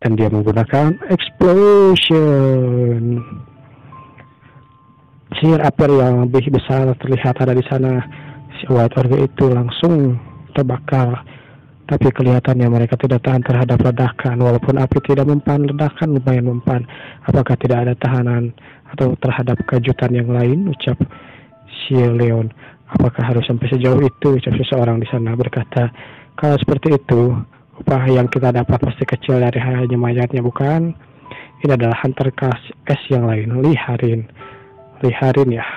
dan dia menggunakan explosion. Sihir api yang lebih besar terlihat ada di sana. Si White Orb itu langsung terbakar, tapi kelihatannya mereka tidak tahan terhadap ledakan. Walaupun api tidak mempan, ledakan lumayan mempan. Apakah tidak ada tahanan atau terhadap kejutan yang lain? Ucap si Leon. Apakah harus sampai sejauh itu? Ucap seseorang di sana berkata. Kalau seperti itu, upah yang kita dapat pasti kecil dari hanya mayatnya, bukan? Ini adalah hunter kelas S yang lain, Liharin. Liharin ya.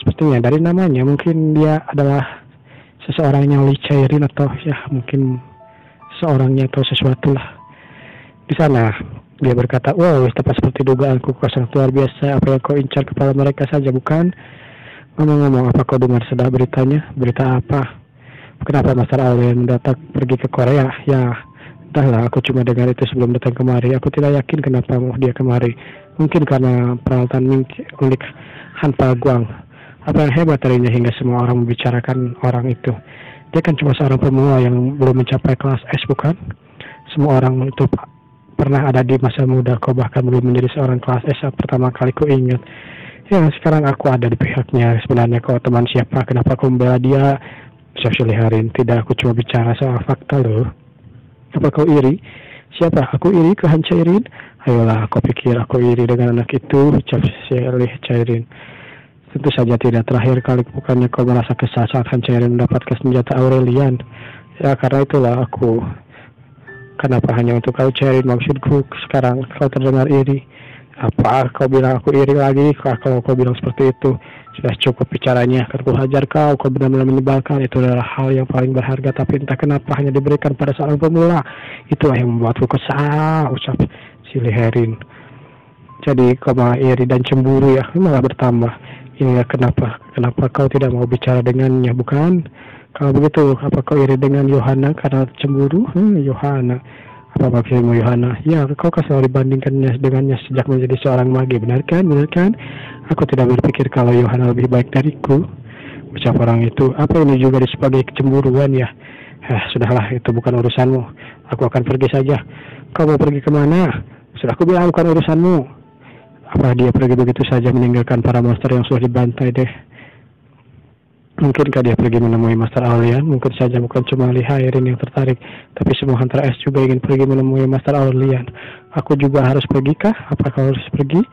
Sepertinya dari namanya mungkin dia adalah seseorang yang Lichairin atau ya mungkin seorangnya atau sesuatu lah. Di sana dia berkata, wow, tepat seperti dugaanku, kau sangat luar biasa. Apa yang kau incar kepala mereka saja, bukan? Ngomong-ngomong, apa kau dengar sudah beritanya? Berita apa? Kenapa Master Aurelian mendadak pergi ke Korea? Ya, entahlah, aku cuma dengar itu sebelum datang kemari. Aku tidak yakin kenapa mau dia kemari. Mungkin karena peralatan milik Han Paguang. Apa yang hebat darinya hingga semua orang membicarakan orang itu? Dia kan cuma seorang pemula yang belum mencapai kelas S, bukan? Semua orang itu pernah ada di masa muda. Kau bahkan belum menjadi seorang kelas S pertama kali ku ingat. Ya, sekarang aku ada di pihaknya. Sebenarnya kau teman siapa? Kenapa kau membela dia? Ucap Liharin. Tidak, aku cuma bicara soal fakta loh. Apa kau iri? Siapa? Aku iri ke Han Chairin? Ayolah, kau pikir aku iri dengan anak itu? Ucap Liharin. Tentu saja tidak. Terakhir kali bukannya kau merasa kesal saat Han Chairin mendapatkan senjata Aurelian? Ya, karena itulah aku. Kenapa hanya untuk kau, Chairin? Maksudku, sekarang kau terdengar iri. Apa? Kau bilang aku iri lagi? Kalau kau bilang seperti itu, sudah cukup bicaranya. Akan ku hajar kau. Kau benar-benar menyebalkan. Itu adalah hal yang paling berharga, tapi entah kenapa hanya diberikan pada seorang pemula. Itulah yang membuatku kesal, ucap si Liharin. Jadi kau malah iri dan cemburu ya, malah bertambah. Inilah kenapa kau tidak mau bicara dengannya, bukan? Kalau begitu, apa kau iri dengan Yohana karena cemburu? Yohana. Apa maksudmu Yohana? Ya, kau kan selalu dibandingkannya dengannya sejak menjadi seorang mage, benar kan? Benar kan? Aku tidak berpikir kalau Yohana lebih baik dariku. Ucap orang itu. Apa ini juga sebagai kecemburuan ya? Sudahlah, itu bukan urusanmu. Aku akan pergi saja. Kau mau pergi kemana? Sudah aku bilang bukan urusanmu. Apa dia pergi begitu saja meninggalkan para monster yang sudah dibantai deh? Mungkinkah dia pergi menemui Master Aurelian? Mungkin saja bukan cuma Liharin yang tertarik, tapi semua Hunter S juga ingin pergi menemui Master Aurelian. Aku juga harus pergi kah? Apa kau harus pergi?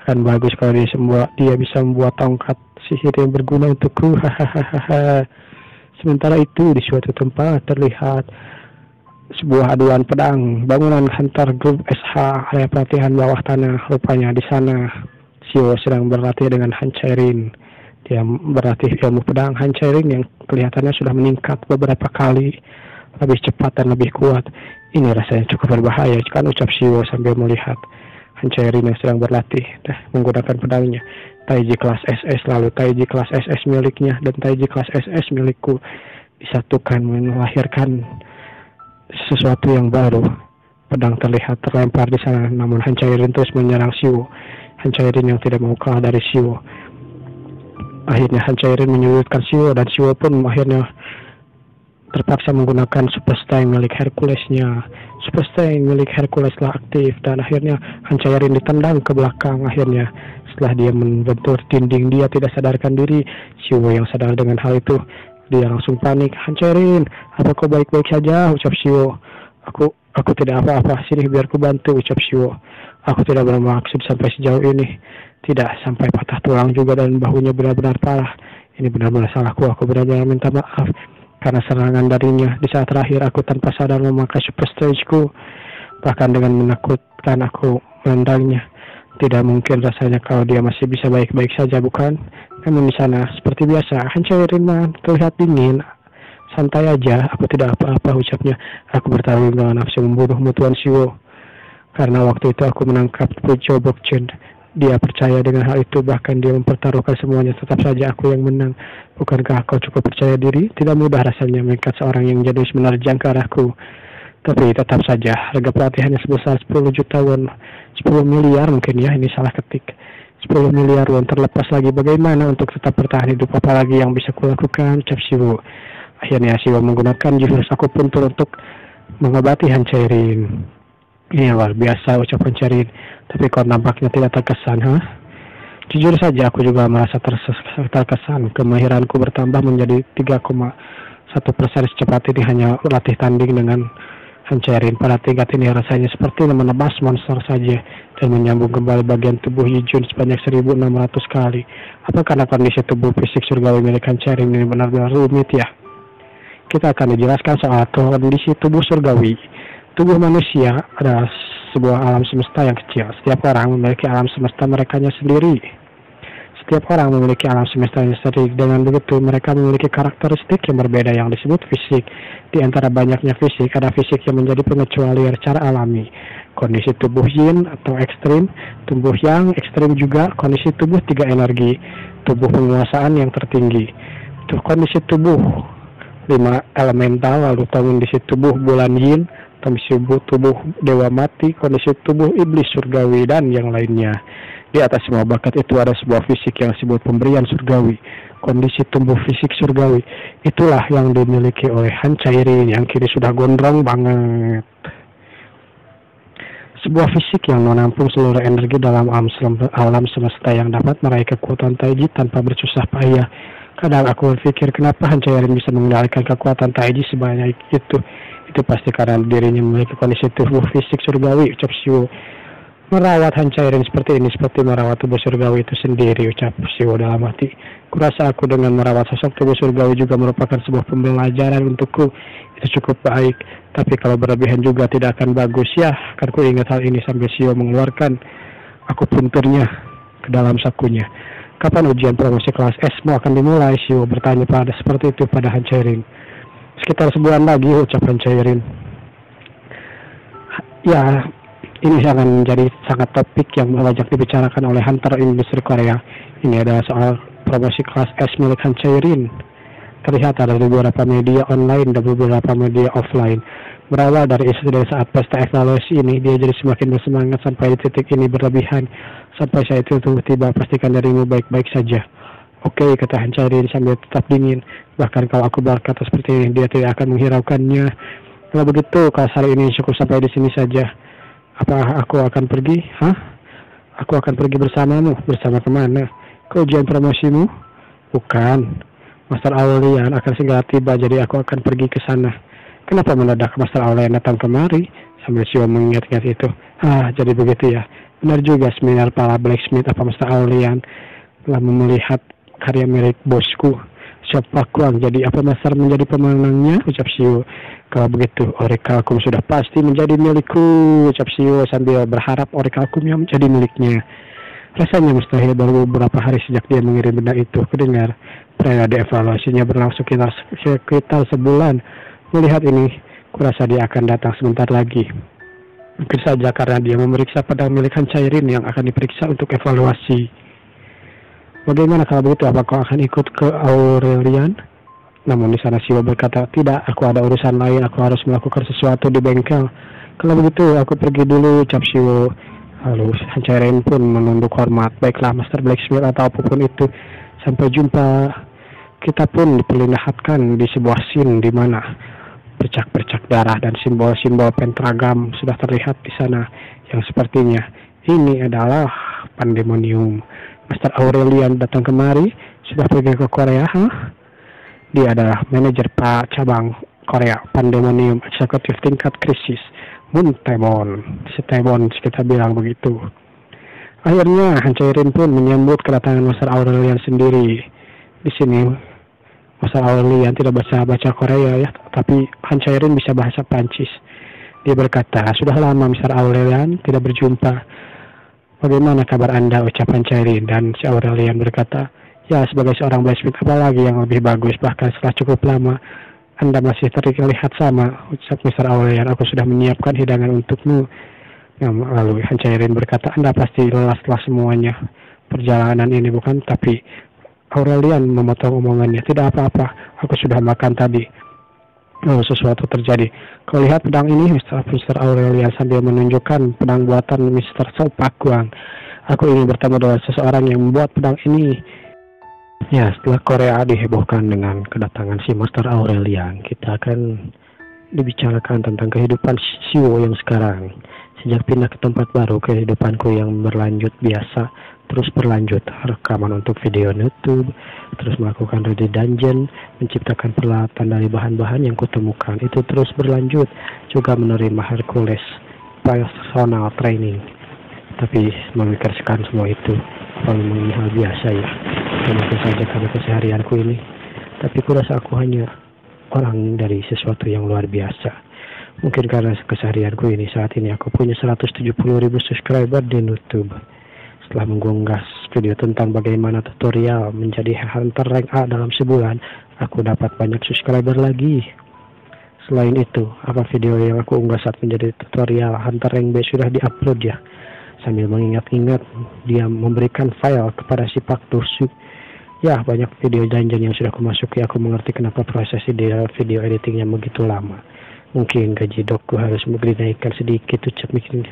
Akan bagus kalau dia bisa membuat tongkat sihir yang berguna untukku. Hahaha. Sementara itu di suatu tempat terlihat sebuah aduan pedang, bangunan Hunter Group SH, area pelatihan bawah tanah. Rupanya di sana Shio sedang berlatih dengan Han Chairin. Dia berlatih ilmu pedang Han Chairin yang kelihatannya sudah meningkat beberapa kali, lebih cepat dan lebih kuat. Ini rasanya cukup berbahaya, kan, ucap Shio sambil melihat Han Chairin yang sedang berlatih menggunakan pedangnya. Taiji kelas SS, lalu Taiji kelas SS miliknya dan Taiji kelas SS milikku disatukan melahirkan sesuatu yang baru. Pedang terlihat terlempar di sana, namun Han Chairin terus menyerang Shio. Han Chairin yang tidak mau kalah dari Shio. Akhirnya Han Chairin menyulitkan Shio dan Shio pun akhirnya terpaksa menggunakan Super Strength milik Herculesnya. Super Strength milik Herculeslah aktif dan akhirnya Han Chairin ditendang ke belakang. Akhirnya setelah dia membentur dinding, dia tidak sadarkan diri. Shio yang sadar dengan hal itu, dia langsung panik. Han Chairin, apa kau baik-baik saja? Ucap Shio. Aku tidak apa-apa. Sini biar ku bantu, ucap Shio. Aku tidak bermaksud sampai sejauh ini. Tidak sampai patah tulang juga dan bahunya benar-benar parah. Ini benar-benar salahku. Aku benar-benar minta maaf karena serangan darinya. Di saat terakhir aku tanpa sadar memakai super strength-ku. Bahkan dengan menakutkan aku menendangnya. Tidak mungkin rasanya kalau dia masih bisa baik-baik saja, bukan? Namun di sana seperti biasa Han Chairin terlihat dingin. Santai aja, aku tidak apa-apa, ucapnya. Aku bertarung dengan nafsu membunuhmu, Tuan Shio. Karena waktu itu aku menangkap Pujo Bokchun. Dia percaya dengan hal itu, bahkan dia mempertaruhkan semuanya. Tetap saja aku yang menang. Bukankah kau cukup percaya diri? Tidak mudah rasanya mengikat seorang yang jadi menerjang ke arahku. Tapi tetap saja, harga pelatihannya sebesar 10 juta won. 10 miliar mungkin ya, ini salah ketik. 10 miliar won terlepas lagi. Bagaimana untuk tetap bertahan hidup, apalagi yang bisa kulakukan, ucap Shio. Akhirnya Shio menggunakan jurus aku pun untuk mengobati Han Chairin. Ini luar biasa ucapan Cherin, tapi kok nampaknya tidak terkesan, ha? Jujur saja aku juga merasa terkesan. Kemahiranku bertambah menjadi 3,1% secepat ini hanya latih tanding dengan Hancerin. Pada tingkat ini rasanya seperti menebas monster saja dan menyambung kembali bagian tubuh Yijun sebanyak 1600 kali. Apa karena kondisi tubuh fisik surgawi milik Hancerin ini benar-benar rumit ya? Kita akan dijelaskan soal kondisi tubuh surgawi. Tubuh manusia adalah sebuah alam semesta yang kecil. Setiap orang memiliki alam semesta merekanya sendiri. Setiap orang memiliki alam semestanya sendiri. Dengan begitu, mereka memiliki karakteristik yang berbeda yang disebut fisik. Di antara banyaknya fisik, ada fisik yang menjadi pengecualian secara alami. Kondisi tubuh yin atau ekstrim, tubuh yang ekstrim juga, kondisi tubuh 3 energi, tubuh penguasaan yang tertinggi. Kondisi tubuh 5 elemental, lalu kondisi tubuh bulan yin, kondisi tubuh dewa mati, kondisi tubuh iblis surgawi, dan yang lainnya. Di atas semua bakat itu ada sebuah fisik yang disebut pemberian surgawi. Kondisi tubuh fisik surgawi itulah yang dimiliki oleh Hancerin yang kini sudah gondrong banget. Sebuah fisik yang menampung seluruh energi dalam alam semesta yang dapat meraih kekuatan Taiji tanpa bersusah payah. Kadang aku berpikir kenapa Hancerin bisa mengendalikan kekuatan Taiji sebanyak itu. Itu pasti karena dirinya memiliki kondisi tubuh fisik surgawi, ucap Siwo. Merawat Hancerin seperti ini seperti merawat tubuh surgawi itu sendiri, ucap Siwo dalam hati. Kurasa aku dengan merawat sosok tubuh surgawi juga merupakan sebuah pembelajaran untukku. Itu cukup baik, tapi kalau berlebihan juga tidak akan bagus ya. Kan ku ingat hal ini sambil Siwo mengeluarkan aku punturnya ke dalam sakunya. Kapan ujian promosi kelas S akan dimulai? Siwo bertanya pada seperti itu pada Hancerin. Sekitar sebulan lagi, ucap Hancerin. Ya, ini akan menjadi sangat topik yang banyak dibicarakan oleh hunter industri Korea. Ini adalah soal promosi kelas S milik Hancerin. Terlihat ada beberapa media online dan beberapa media offline. Berawal dari saat pesta evaluasi ini, dia jadi semakin bersemangat sampai di titik ini berlebihan. Sampai saat itu tiba, pastikan dirimu baik-baik saja. Oke, kata Hancerin sambil tetap dingin. Bahkan kalau aku berkata seperti ini, dia tidak akan menghiraukannya. Kalau begitu, kelas hari ini cukup sampai di sini saja. Apa aku akan pergi? Hah? Aku akan pergi bersamamu. Bersama kemana? Ke ujian promosimu? Bukan. Master Aurelian akan segera tiba, jadi aku akan pergi ke sana. Kenapa mendadak Master Aurelian datang kemari? Sambil Siwo mengingat-ingat itu. Jadi begitu ya. Benar juga seminar para blacksmith apa Master Aurelian telah melihat karya milik bosku. Siapa kuang jadi apa Master menjadi pemenangnya? Ucap Siwo. Kalau begitu, Oracle sudah pasti menjadi milikku, ucap Siwo sambil berharap Oracle menjadi miliknya. Rasanya mustahil baru beberapa hari sejak dia mengirim benda itu. Kedengar periode evaluasinya berlangsung sekitar sebulan. Melihat ini, kurasa dia akan datang sebentar lagi. Mungkin saja karena dia memeriksa pedang milik Hancerin yang akan diperiksa untuk evaluasi. Bagaimana kalau begitu? Apakah akan ikut ke Aurelian? Namun di sana Siwo berkata, tidak, aku ada urusan lain, aku harus melakukan sesuatu di bengkel. Kalau begitu, aku pergi dulu, ucap Siwo. Lalu Hancerin pun menunduk hormat. Baiklah, Master Blacksmith atau apapun itu. Sampai jumpa. Kita pun diperlihatkan di sebuah scene di mana bercak-bercak darah dan simbol-simbol pentagram sudah terlihat di sana. Yang sepertinya ini adalah Pandemonium. Master Aurelian datang kemari, sudah pergi ke Korea, Dia adalah manajer Pak Cabang Korea Pandemonium Eksekutif Tingkat Krisis Muntemon. Sitemon kita bilang begitu. Akhirnya Hancerin pun menyambut kedatangan Master Aurelian sendiri. Di sini Master Aurelian tidak baca Korea ya, tapi Hancerin bisa bahasa Prancis. Dia berkata, sudah lama Master Aurelian tidak berjumpa. Bagaimana kabar Anda? Ucap Hancerin. Dan si Aurelian berkata, ya, sebagai seorang blacksmith apalagi yang lebih bagus, bahkan setelah cukup lama Anda masih terlihat sama, ucap Mr. Aurelian. Aku sudah menyiapkan hidangan untukmu. Lalu Hancerin berkata, Anda pasti lelah setelah semuanya perjalanan ini, bukan? Tapi Aurelian memotong omongannya, tidak apa-apa, aku sudah makan tadi. Lalu sesuatu terjadi. Kau lihat pedang ini, Mr. Aurelian sambil menunjukkan pedang buatan Mr. Sopakuang. Aku ingin bertemu dengan seseorang yang membuat pedang ini. Ya, setelah Korea dihebohkan dengan kedatangan si Master Aurelian, kita akan dibicarakan tentang kehidupan Siwo yang sekarang. Sejak pindah ke tempat baru, kehidupanku yang berlanjut biasa terus berlanjut. Rekaman untuk video YouTube, terus melakukan ready dungeon, menciptakan peralatan dari bahan-bahan yang kutemukan. Itu terus berlanjut. Juga menerima Hercules personal training. Tapi memikirkan semua itu paling hal biasa ya. Dan mungkin saja karena keseharianku ini. Tapi kurasa aku hanya orang dari sesuatu yang luar biasa. Mungkin karena keseharianku ini saat ini aku punya 170.000 subscriber di YouTube. Setelah mengunggah video tentang bagaimana tutorial menjadi hunter rank A dalam sebulan, aku dapat banyak subscriber lagi. Selain itu, apa video yang aku unggah saat menjadi tutorial hunter rank B sudah diupload ya? Sambil mengingat-ingat, dia memberikan file kepada si Pak Dosu. Ya, banyak video dungeon yang sudah aku masuki. Aku mengerti kenapa proses video editingnya begitu lama. Mungkin gaji dokku harus dinaikkan sedikit, ucap Mikin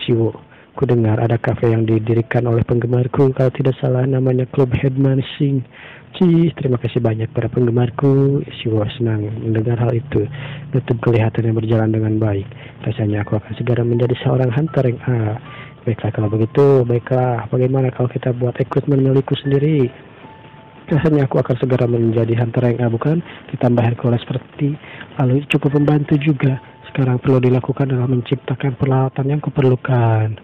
Siwo. Ku dengar ada kafe yang didirikan oleh penggemarku, kalau tidak salah namanya Club Headman Sing. Terima kasih banyak para penggemarku. Siwo senang mendengar hal itu. YouTube kelihatannya berjalan dengan baik. Rasanya aku akan segera menjadi seorang hunter yang baiklah kalau begitu, baiklah. Bagaimana kalau kita buat equipment milikku sendiri? Rasanya aku akan segera menjadi hunter yang A, bukan? Ditambah Hercules seperti lalu cukup membantu juga. Sekarang perlu dilakukan adalah menciptakan peralatan yang kuperlukan.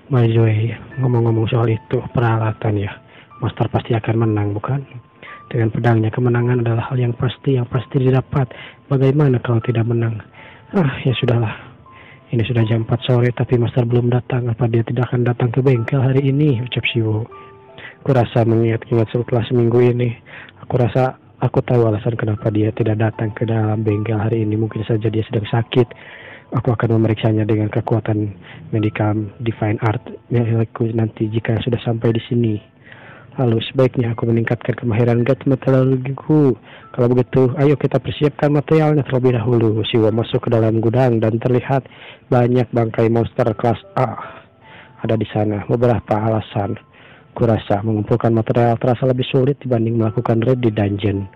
Maizue, ngomong-ngomong soal itu, peralatan ya. Master pasti akan menang, bukan? Dengan pedangnya kemenangan adalah hal yang pasti didapat. Bagaimana kalau tidak menang? Ya sudahlah. Ini sudah jam 4 sore tapi Master belum datang. Apa dia tidak akan datang ke bengkel hari ini? Ucap Siwo. Kurasa mengingat-ingat setelah seminggu ini, aku tahu alasan kenapa dia tidak datang ke dalam bengkel hari ini. Mungkin saja dia sedang sakit. Aku akan memeriksanya dengan kekuatan medikam Divine Art milikku nanti jika sudah sampai di sini. Lalu sebaiknya aku meningkatkan kemahiran God metodologiku. Kalau begitu, ayo kita persiapkan materialnya terlebih dahulu. Siwa masuk ke dalam gudang dan terlihat banyak bangkai monster kelas A ada di sana. Beberapa alasan. Kurasa mengumpulkan material terasa lebih sulit dibanding melakukan raid di dungeon.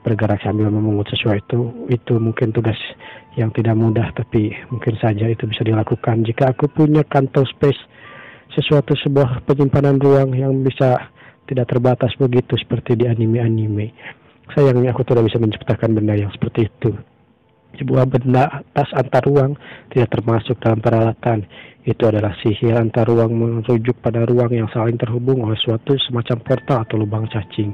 Bergerak sambil memungut sesuatu itu mungkin tugas yang tidak mudah, tapi mungkin saja itu bisa dilakukan jika aku punya kantong space, sebuah penyimpanan ruang yang bisa tidak terbatas begitu seperti di anime-anime. Sayangnya aku tidak bisa menciptakan benda yang seperti itu. Sebuah benda tas antar ruang tidak termasuk dalam peralatan. Itu adalah sihir antar ruang merujuk pada ruang yang saling terhubung oleh suatu semacam portal atau lubang cacing.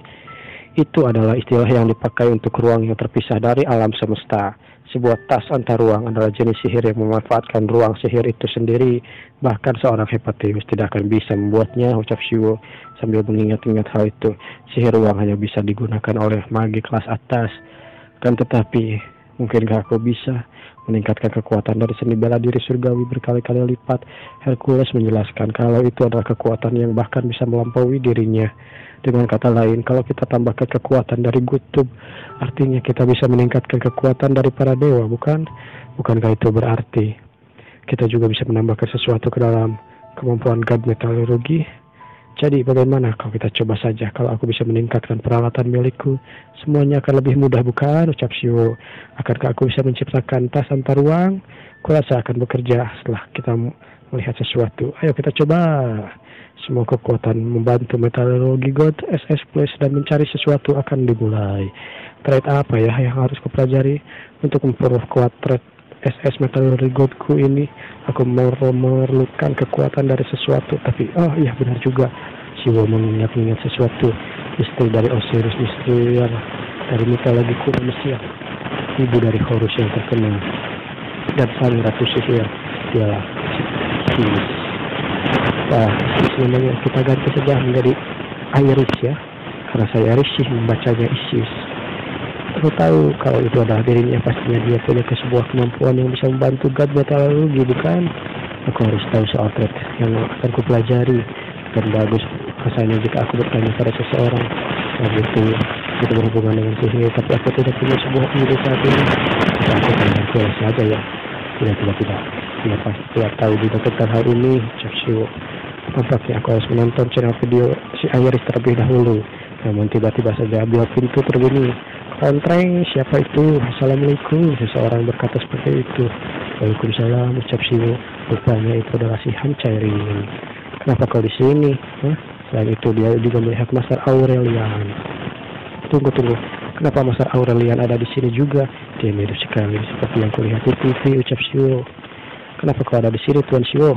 Itu adalah istilah yang dipakai untuk ruang yang terpisah dari alam semesta. Sebuah tas antar ruang adalah jenis sihir yang memanfaatkan ruang sihir itu sendiri. Bahkan seorang hepatius tidak akan bisa membuatnya, ucap Shiwo sambil mengingat-ingat hal itu. Sihir ruang hanya bisa digunakan oleh magi kelas atas. Kan tetapi, mungkinkah aku bisa meningkatkan kekuatan dari seni bela diri surgawi berkali-kali lipat? Hercules menjelaskan kalau itu adalah kekuatan yang bahkan bisa melampaui dirinya. Dengan kata lain, kalau kita tambahkan kekuatan dari Gutub, artinya kita bisa meningkatkan kekuatan dari para dewa, bukan? Bukankah itu berarti kita juga bisa menambahkan sesuatu ke dalam kemampuan God Metallurgi? Jadi bagaimana kalau kita coba saja? Kalau aku bisa meningkatkan peralatan milikku, semuanya akan lebih mudah, bukan? Ucap Shiwo. Akankah aku bisa menciptakan tas antar ruang? Kurasa akan bekerja setelah kita melihat sesuatu. Ayo kita coba. Semua kekuatan membantu metodologi God SS Plus dan mencari sesuatu akan dimulai. Trade apa ya yang harus kupelajari untuk memperkuat trade SS metodologi Godku ini? Aku memerlukan kekuatan dari sesuatu. Tapi iya benar juga. Siwo mengingat-ingat sesuatu. Istri dari Osiris, istri dari mitologi kuno Mesir, ibu dari Horus yang terkenal, dan sang ratu sihir ialah Isis. Wah, sebenarnya kita ganti saja menjadi Iris ya, karena saya risih membacanya Isis. Aku tahu kalau itu adalah dirinya, pastinya dia punya sebuah kemampuan yang bisa membantu God Metallurgi, bukan? Aku harus tahu soal trade yang akan kupelajari. Dan bagus rasanya jika aku bertanya pada seseorang begitu berhubungan dengan sihir, tapi aku tidak punya sebuah ide saat ini. Aku akan berkuasa saja ya. Tidak tahu juga tentang hal ini. Shiwo. Tampaknya aku harus menonton channel video si Iris terlebih dahulu. Namun tiba-tiba saja bel pintu terbunyi. Kontreng, siapa itu? Assalamualaikum. Seseorang berkata seperti itu. Waalaikumsalam, ucap Shiwo. Rupanya itu adalah si Han Cairin. Kenapa kau di sini? Hah? Selain itu dia juga melihat Master Aurelian. Tunggu. Kenapa Master Aurelian ada di sini juga? Dia mirip sekali seperti yang kulihat di TV, ucap Shio. Kenapa kau ada di sini, Tuan Shio?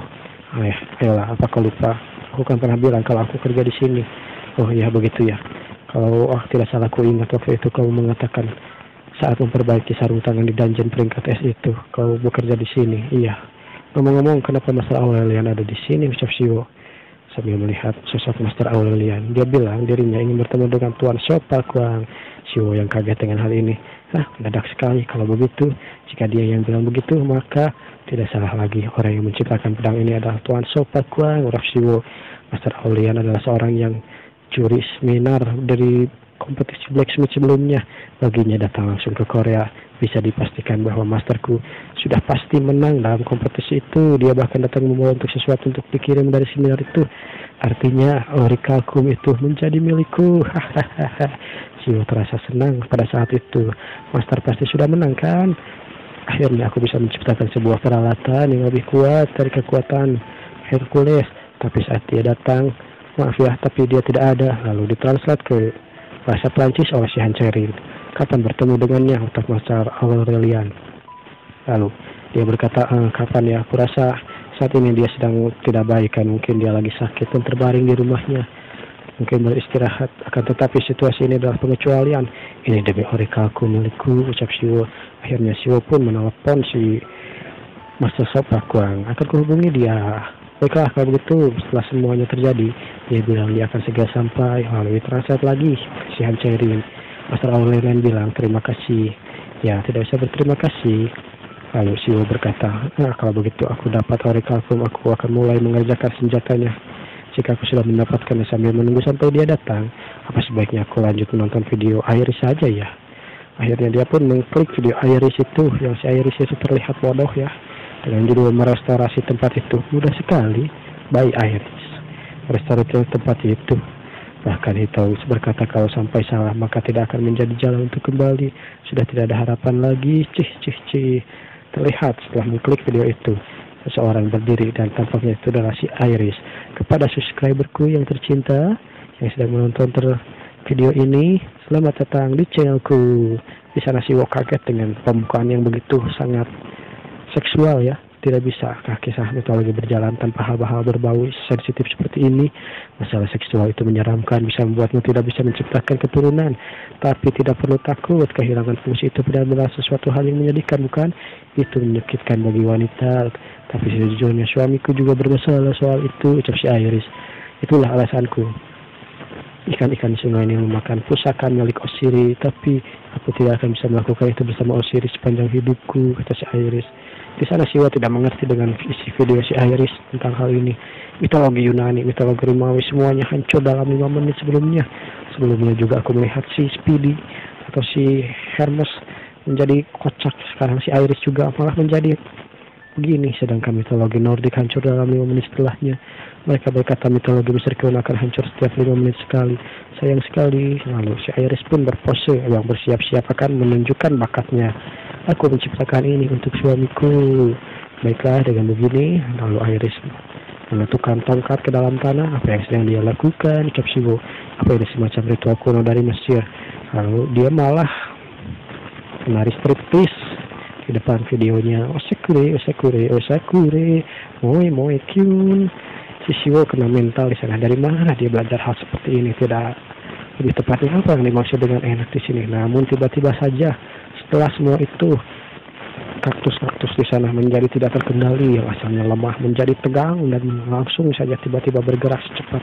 Ayolah, apa kau lupa? Aku kan pernah bilang kalau aku kerja di sini. Oh iya begitu ya. Kalau tidak salah aku ingat waktu itu kau mengatakan saat memperbaiki sarung tangan di dungeon peringkat S itu, kau bekerja di sini. Iya. Ngomong-ngomong, kenapa Master Aurelian ada di sini, ucap Shio sambil melihat sosok Master Aurelian. Dia bilang dirinya ingin bertemu dengan Tuan Shio Pakuang. Shio yang kaget dengan hal ini. Mendadak sekali. Kalau begitu, jika dia yang bilang begitu, maka tidak salah lagi. Orang yang menciptakan pedang ini adalah Tuan Shio Pakuang, urap Shio. Master Aurelian adalah seorang yang juri seminar dari kompetisi blacksmith sebelumnya. Baginya datang langsung ke Korea, bisa dipastikan bahwa masterku sudah pasti menang dalam kompetisi itu. Dia bahkan datang membawa untuk sesuatu untuk dikirim dari seminar itu. Artinya Orichalcum itu menjadi milikku. Shio terasa senang pada saat itu. Master pasti sudah menang kan? Akhirnya aku bisa menciptakan sebuah peralatan yang lebih kuat dari kekuatan Hercules. Tapi saat dia datang, maaf ya, tapi dia tidak ada. Lalu ditranslate ke bahasa Prancis oleh si Han Cairin. Kapan bertemu dengannya, utak Master Aurelian. Lalu dia berkata, kapan ya? Aku rasa saat ini dia sedang tidak baik kan. Mungkin dia lagi sakit dan terbaring di rumahnya. Mungkin beristirahat. Akan tetapi situasi ini adalah pengecualian. Ini demi Orichalcum milikku, ucap Shio. Akhirnya Shio pun menelepon si Master Shio Pakuang. Akan kuhubungi dia. Baiklah, kalau begitu, setelah semuanya terjadi, dia bilang dia akan segera sampai. Lalu translate lagi si Han Cairin. Master Aurelian bilang terima kasih. Ya, tidak usah berterima kasih. Lalu Shio berkata, kalau begitu aku dapat Orichalcum, aku akan mulai mengerjakan senjatanya. Jika aku sudah mendapatkannya sambil menunggu sampai dia datang, apa sebaiknya aku lanjut menonton video Iris saja ya? Akhirnya dia pun mengklik video Iris itu, yang si Iris itu terlihat bodoh ya. Dengan judul merestorasi tempat itu. Mudah sekali. By Iris. Merestorasi tempat itu. Bahkan Hitous berkata kalau sampai salah maka tidak akan menjadi jalan untuk kembali. Sudah tidak ada harapan lagi. Cih. Terlihat setelah mengklik video itu, seseorang berdiri dan tampaknya itu adalah si Iris. Kepada subscriberku yang tercinta yang sedang menonton video ini, selamat datang di channelku. Di sana Shio kaget dengan pembukaan yang begitu sangat seksual ya. Tidak bisa kisah mitologi berjalan tanpa hal-hal berbau sensitif seperti ini. Masalah seksual itu menyeramkan, bisa membuatmu tidak bisa menciptakan keturunan. Tapi tidak perlu takut, kehilangan fungsi itu benar-benar sesuatu hal yang menyedihkan, bukan? Itu menyakitkan bagi wanita. Tapi sejujurnya suamiku juga bermasalah soal itu, ucap si Iris. Itulah alasanku. Ikan-ikan sungai ini memakan pusaka milik Osiris, tapi aku tidak akan bisa melakukan itu bersama Osiris sepanjang hidupku, kata si Iris. Di sana Shio tidak mengerti dengan isi video si Iris tentang hal ini. Mitologi Yunani, mitologi Romawi semuanya hancur dalam 5 menit sebelumnya. Sebelumnya juga aku melihat si Speedy atau si Hermes menjadi kocak. Sekarang si Iris juga malah menjadi begini. Sedangkan mitologi Nordik hancur dalam 5 menit setelahnya. Mereka berkata mitologi Mesir kuno akan hancur setiap 5 menit sekali. Sayang sekali. Lalu si Iris pun berpose yang bersiap-siap akan menunjukkan bakatnya. Aku menciptakan ini untuk suamiku. Baiklah, dengan begini, lalu Iris meletakkan tongkat ke dalam tanah. Apa yang sedang dia lakukan? Ucap Shio. Apa ini semacam ritual kuno dari Mesir? Lalu dia malah menari striptease di depan videonya. Osakure, moe kyun. Si Shio kena mental di sana. Dari mana dia belajar hal seperti ini? Tidak lebih tepatnya apa yang dimaksud dengan enak di sini? Namun tiba-tiba saja setelah semua itu, kaktus-kaktus di sana menjadi tidak terkendali, yang asalnya lemah menjadi tegang dan langsung saja tiba-tiba bergerak secepat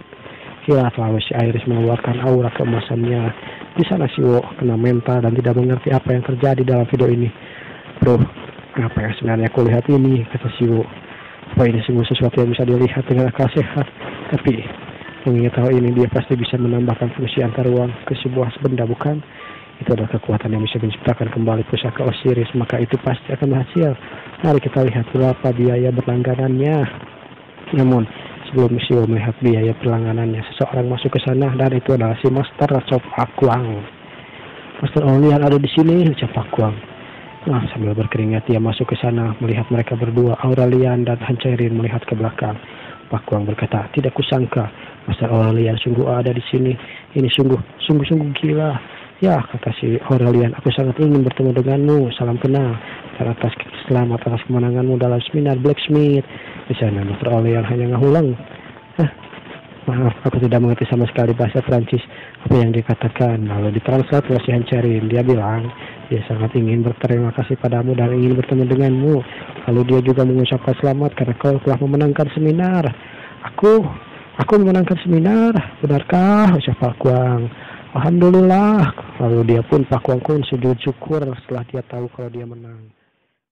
kilat. Lalu si Iris mengeluarkan aura keemasannya. Di sana Shio kena mental dan tidak mengerti apa yang terjadi dalam video ini. Bro, apa yang sebenarnya aku lihat ini, kata Shio. Apa ini semua sesuatu yang bisa dilihat dengan akal sehat? Tapi mengingat hal ini, dia pasti bisa menambahkan fungsi antar ruang ke sebuah benda, bukan? Itu adalah kekuatan yang bisa menciptakan kembali pusaka Osiris, maka itu pasti akan berhasil. Mari kita lihat berapa biaya berlangganannya. Namun sebelum Shio melihat biaya berlangganannya, seseorang masuk ke sana dan itu adalah si Master Shio Pakuang. Master Aurelian ada di sini, ucap Pakuang. Nah, sambil berkeringat dia masuk ke sana melihat mereka berdua. Aurelian dan Hancerin melihat ke belakang. Pak Kuang berkata, tidak kusangka Master Aurelian sungguh ada di sini. Ini sungguh gila. Ya, kata si Aurelian, aku sangat ingin bertemu denganmu. Salam kenal. Selamat atas kemenanganmu dalam seminar Blacksmith. Di sana Master Aurelian hanya ngahulang. Maaf, aku tidak mengerti sama sekali bahasa Prancis. Apa yang dikatakan? Lalu ditranslate oleh si Hancerin. Dia bilang, dia sangat ingin berterima kasih padamu dan ingin bertemu denganmu. Lalu dia juga mengucapkan selamat karena kau telah memenangkan seminar. Aku memenangkan seminar. Benarkah? Ucap Pak Kuang. Alhamdulillah. Lalu dia pun Pak Kuang pun sujud syukur setelah dia tahu kalau dia menang.